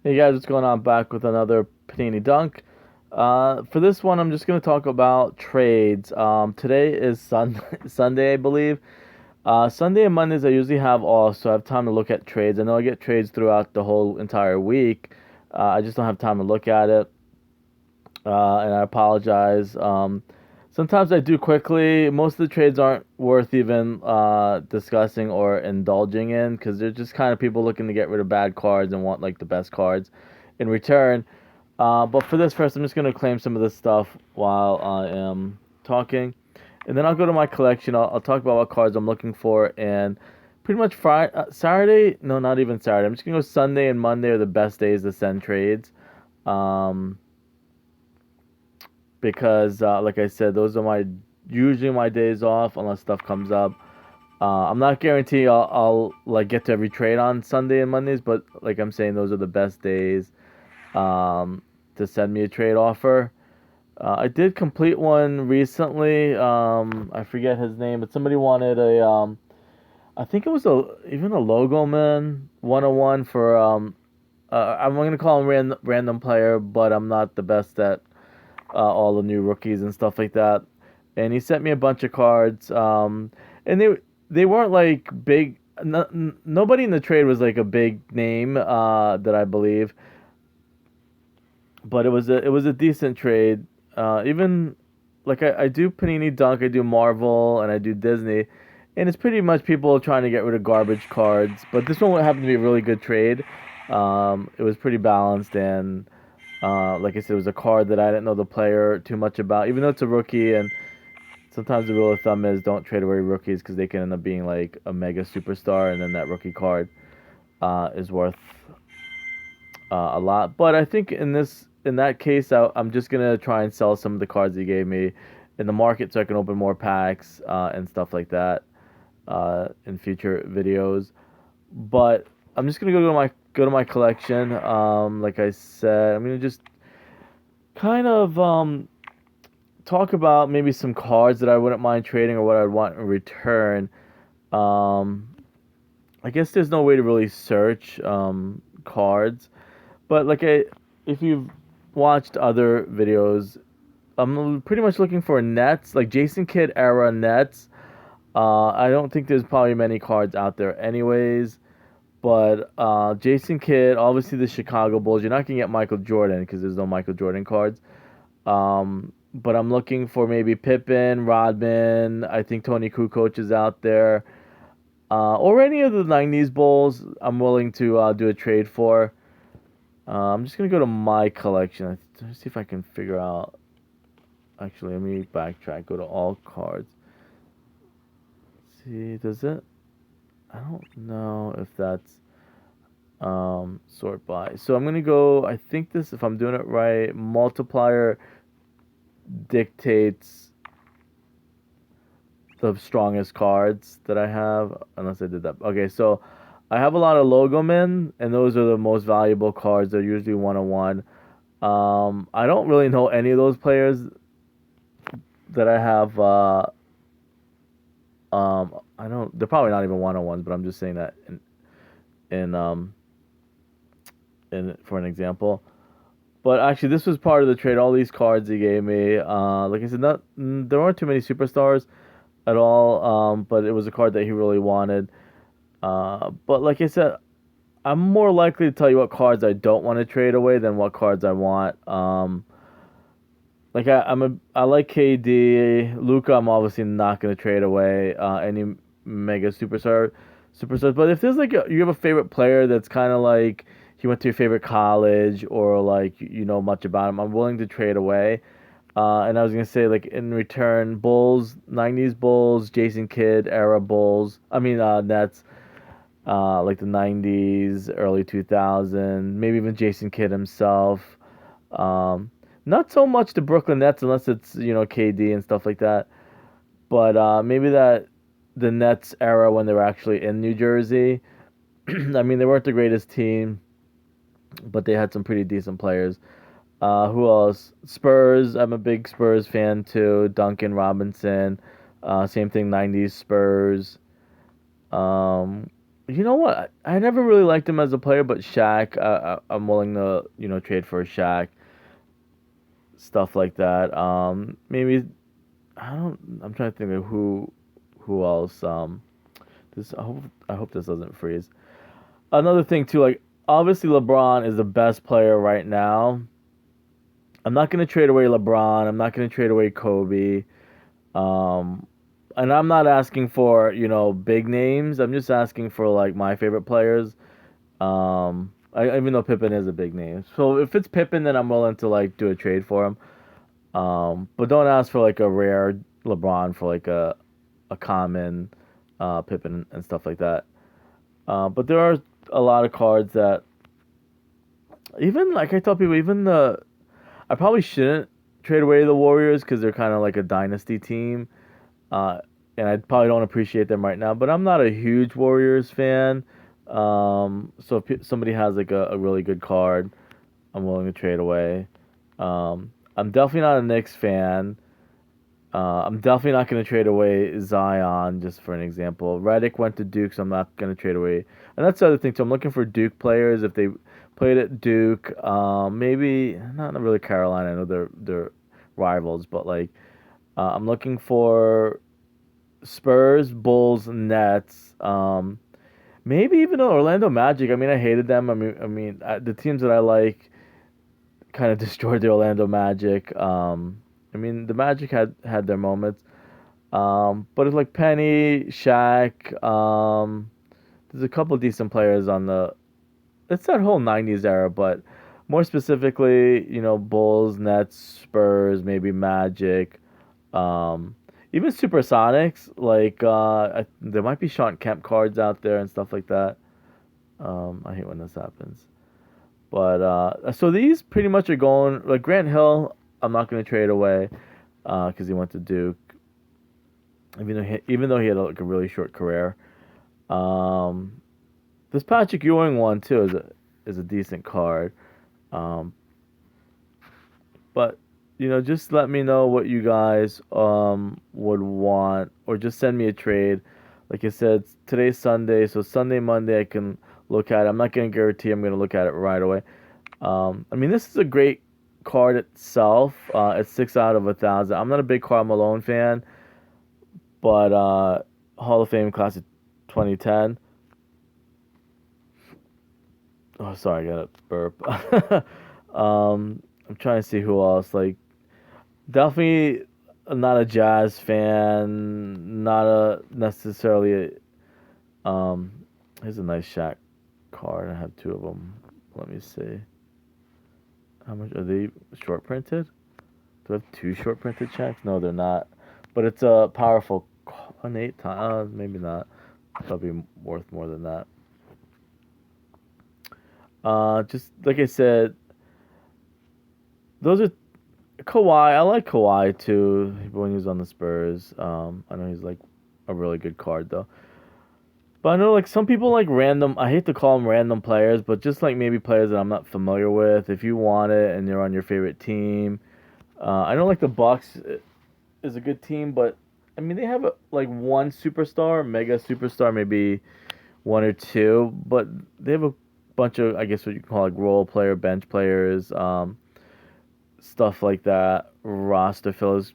Hey guys, what's going on? Back with another Panini Dunk. For this one, I'm just going to talk about trades. Today is Sunday, I believe. Sunday and Mondays I usually have off, so I have time to look at trades. I know I get trades throughout the whole entire week. I just don't have time to look at it, and I apologize. Sometimes I do quickly. Most of the trades aren't worth even discussing or indulging in because they're just kind of people looking to get rid of bad cards and want like the best cards in return. But for this first, I'm just gonna claim some of this stuff while I am talking, and then I'll go to my collection. I'll talk about what cards I'm looking for, and pretty much Friday, Saturday. No, not even Saturday. I'm just gonna go Sunday and Monday are the best days to send trades. Um, because like I said, those are my usually my days off unless stuff comes up. I'm not guaranteeing I'll like get to every trade on Sunday and Mondays, but like I'm saying, those are the best days to send me a trade offer. I did complete one recently. I forget his name, but somebody wanted I think it was even a logo man 101 for I'm gonna call him random player, but I'm not the best at all the new rookies and stuff like that. And he sent me a bunch of cards, and they weren't like big. Nobody in the trade was like a big name that I believe, but it was a decent trade. Even like I do Panini Dunk, I do Marvel, and I do Disney, and it's pretty much people trying to get rid of garbage cards. But this one happened to be a really good trade. It was pretty balanced, and like I said, it was a card that I didn't know the player too much about, even though it's a rookie. And sometimes the rule of thumb is don't trade away rookies because they can end up being like a mega superstar, and then that rookie card is worth a lot. But I think in that case, I'm just gonna try and sell some of the cards he gave me in the market so I can open more packs and stuff like that in future videos. But I'm just gonna go to my collection. Like I said, I'm gonna just kind of talk about maybe some cards that I wouldn't mind trading or what I'd want in return. Um, I guess there's no way to really search cards, but if you've watched other videos, I'm pretty much looking for nets, like Jason Kidd era nets. I don't think there's probably many cards out there, anyways. But Jason Kidd, obviously the Chicago Bulls. You're not gonna get Michael Jordan because there's no Michael Jordan cards. But I'm looking for maybe Pippen, Rodman. I think Tony Kukoc is out there, or any of the '90s Bulls. I'm willing to do a trade for. I'm just gonna go to my collection. Let's see if I can figure out. Actually, let me backtrack. Go to all cards. See, does it? I don't know if that's sort by. So I'm gonna go. I think this, if I'm doing it right, multiplier dictates the strongest cards that I have, unless I did that. Okay, so I have a lot of logo men, and those are the most valuable cards. They're usually 101. I don't really know any of those players that I have. I don't. They're probably not even 101s, but I'm just saying that in in for an example. But actually, this was part of the trade. All these cards he gave me. Like I said, there weren't too many superstars at all. But it was a card that he really wanted. But like I said, I'm more likely to tell you what cards I don't want to trade away than what cards I want. Like I like KD, Luca. I'm obviously not going to trade away any mega superstars. But if there's you have a favorite player that's kind of like he went to your favorite college or like you know much about him, I'm willing to trade away. And I was gonna say like in return, Bulls, '90s Bulls, Jason Kidd era Bulls. I mean Nets, like the '90s, early 2000, maybe even Jason Kidd himself. Um, Not so much the Brooklyn Nets unless it's KD and stuff like that. But maybe that the Nets era when they were actually in New Jersey. I mean, they weren't the greatest team, but they had some pretty decent players. Who else? Spurs. I'm a big Spurs fan too. Duncan Robinson. Same thing. '90s Spurs. Um, You know what? I never really liked him as a player, but Shaq, I'm willing to trade for a Shaq, stuff like that. Maybe I don't. I'm trying to think of who else. This I hope this doesn't freeze. Another thing too, like obviously LeBron is the best player right now. I'm not gonna trade away LeBron. I'm not gonna trade away Kobe. Um, and I'm not asking for big names. I'm just asking for like my favorite players. Even though Pippen is a big name, so if it's Pippen, then I'm willing to like do a trade for him. But don't ask for like a rare LeBron for like a common Pippen and stuff like that. But there are a lot of cards that even like I tell people, even the I probably shouldn't trade away the Warriors because they're kind of like a dynasty team, uh, and I probably don't appreciate them right now. But I'm not a huge Warriors fan, so if somebody has like a really good card, I'm willing to trade away. I'm definitely not a Knicks fan. I'm definitely not going to trade away Zion, just for an example. Redick went to Duke, so I'm not going to trade away. And that's the other thing, too. I'm looking for Duke players. If they played at Duke, maybe, not really Carolina. I know they're rivals, but like, I'm looking for Spurs, Bulls, Nets. Maybe even Orlando Magic. I mean, I hated them. The teams that I like kind of destroyed the Orlando Magic. I mean, the Magic had their moments, but it's like Penny, Shaq. There's a couple decent players on the. It's that whole '90s era, but more specifically, Bulls, Nets, Spurs, maybe Magic, um, even Supersonics. Like there might be Sean Kemp cards out there and stuff like that. I hate when this happens. But so these pretty much are going like Grant Hill. I'm not going to trade away because he went to Duke, even though he had like a really short career. Um, this Patrick Ewing one too is a decent card. Um, but just let me know what you guys would want, or just send me a trade. Like I said, today's Sunday, so Sunday, Monday I can look at it. I'm not going to guarantee I'm going to look at it right away. I mean, this is a great card itself. It's 6 out of 1,000. I'm not a big Karl Malone fan, but Hall of Fame class of 2010. Oh, sorry, I got a burp. I'm trying to see who else. Like, definitely not a Jazz fan. Not a necessarily. Here's a nice Shaq card. I have two of them. Let me see. How much are they short printed? Do I have two short printed checks? No, they're not. But it's a powerful an 8 times. Maybe not. Probably worth more than that. Just like I said, those are Kawhi. I like Kawhi too when he was on the Spurs. I know he's like a really good card though. But I know like some people like random. I hate to call them random players, but just like maybe players that I'm not familiar with. If you want it and they're on your favorite team, I know like the Bucks is a good team, but I mean they have like one superstar, mega superstar, maybe one or two, but they have a bunch of I guess what you call like role player, bench players, stuff like that, roster fillers,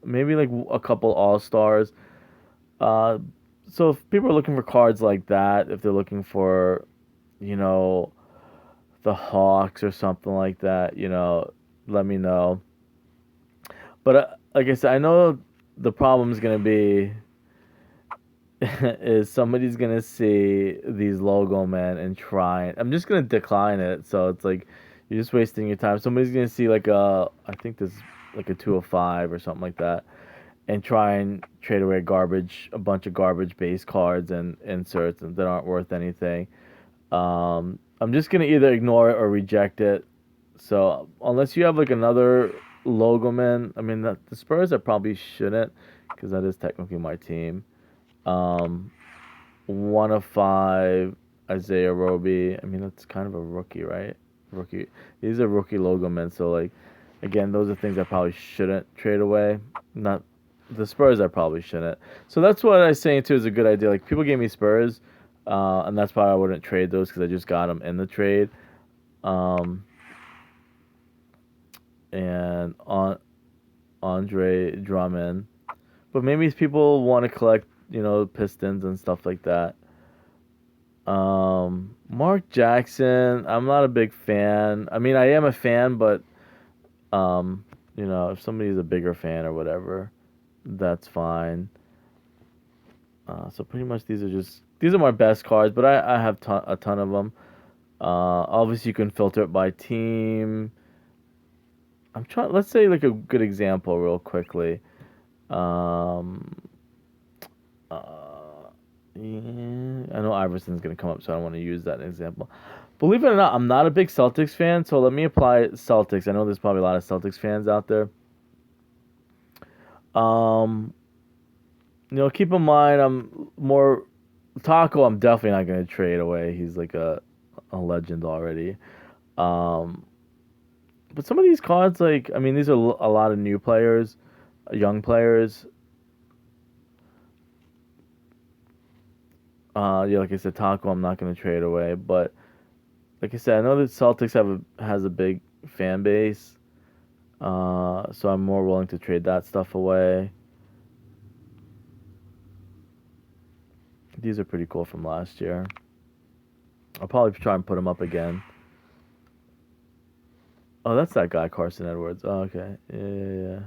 maybe like a couple all stars. Uh, so if people are looking for cards like that, if they're looking for, you know, the Hawks or something like that, let me know. But like I said, I know the problem is gonna be is somebody's gonna see these logo men and try. I'm just gonna decline it. So it's like you're just wasting your time. Somebody's gonna see like I think this is like a 205 or something like that, and try and trade away a bunch of garbage base cards and inserts that aren't worth anything. I'm just gonna either ignore it or reject it. So unless you have like another logo man, I mean the Spurs I probably shouldn't because that is technically my team. Um, 1 of 5 Isaiah Roby. I mean that's kind of a rookie, right? Rookie. These are rookie logo men. So like, again, those are things I probably shouldn't trade away. Not the Spurs I probably shouldn't. So that's what I was saying too is a good idea. Like people gave me Spurs, and that's why I wouldn't trade those because I just got them in the trade. Um, and on Andre Drummond, but maybe people want to collect, Pistons and stuff like that. Mark Jackson, I'm not a big fan. I mean, I am a fan, but if somebody's a bigger fan or whatever, that's fine. So pretty much these are my best cards, but I have a ton of them. Obviously you can filter it by team. I'm trying. Let's say like a good example real quickly. Um, yeah, I know Iverson's gonna come up, so I don't want to use that example. Believe it or not, I'm not a big Celtics fan, so let me apply Celtics. I know there's probably a lot of Celtics fans out there. Um, keep in mind I'm more Taco. I'm definitely not gonna trade away. He's like a legend already. Um, but some of these cards, like I mean, these are a lot of new players, young players. Yeah, like I said, Taco, I'm not gonna trade away. But like I said, I know that Celtics has a big fan base. So I'm more willing to trade that stuff away. These are pretty cool from last year. I'll probably try and put them up again. Oh, that's that guy, Carson Edwards. Oh, okay. Yeah.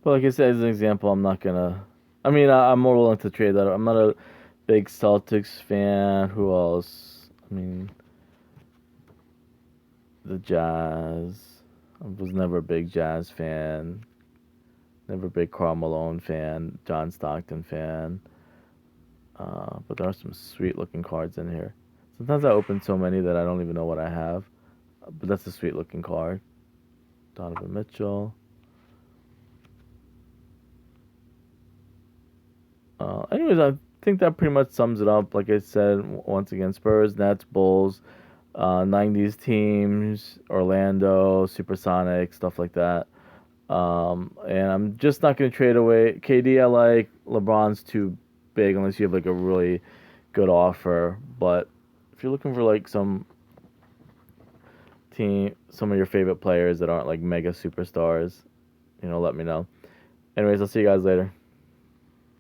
But like I said, as an example, I'm not gonna. I mean, I'm more willing to trade that. I'm not a big Celtics fan. Who else? I mean, the Jazz. I was never a big Jazz fan. Never a big Karl Malone fan. John Stockton fan. But there are some sweet looking cards in here. Sometimes I open so many that I don't even know what I have. But that's a sweet looking card. Donovan Mitchell. Anyways, I think that pretty much sums it up. Like I said, once again, Spurs, Nets, Bulls, 90's teams, Orlando, Supersonic, stuff like that. And I'm just not going to trade away. KD, I like. LeBron's too big unless you have like a really good offer. But if you're looking for like some of your favorite players that aren't like mega superstars, let me know. Anyways, I'll see you guys later.